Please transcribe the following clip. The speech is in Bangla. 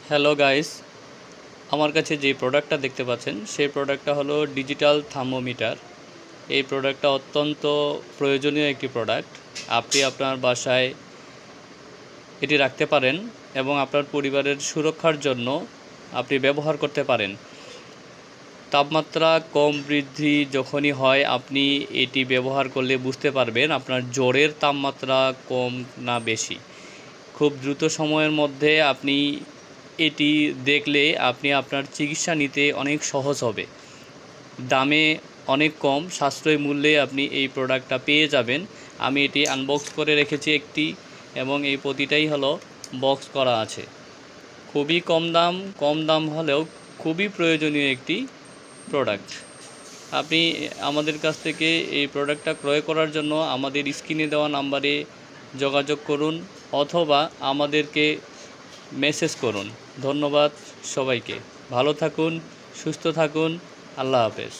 হ্যালো গাইস, আমার কাছে যে প্রোডাক্টটা দেখতে পাচ্ছেন সেই প্রোডাক্টটা হলো ডিজিটাল থার্মোমিটার। এই প্রোডাক্টটা অত্যন্ত প্রয়োজনীয় একটি প্রোডাক্ট। আপনি আপনার বাসায় এটি রাখতে পারেন এবং আপনার পরিবারের সুরক্ষার জন্য আপনি ব্যবহার করতে পারেন। তাপমাত্রা কম বৃদ্ধি যখনই হয় আপনি এটি ব্যবহার করলে বুঝতে পারবেন আপনার জ্বরের তাপমাত্রা কম না বেশি। খুব দ্রুত সময়ের মধ্যে আপনি এটি দেখলে আপনি আপনার চিকিৎসা নিতে অনেক সহজ হবে। দামে অনেক কম, সাশ্রয়ী মূল্যে আপনি এই প্রোডাক্টটা পেয়ে যাবেন। আমি এটি আনবক্স করে রেখেছি একটি, এবং এই প্রতিটাই হলো বক্স করা আছে। খুবই কম দাম হলেও খুবই প্রয়োজনীয় একটি প্রোডাক্ট। আপনি আমাদের কাছ থেকে এই প্রোডাক্টটা ক্রয় করার জন্য আমাদের স্ক্রিনে দেওয়া নাম্বারে যোগাযোগ করুন অথবা আমাদেরকে মেসেজ করুন। ধন্যবাদ সবাইকে। ভালো থাকুন, সুস্থ থাকুন। আল্লাহ হাফেজ।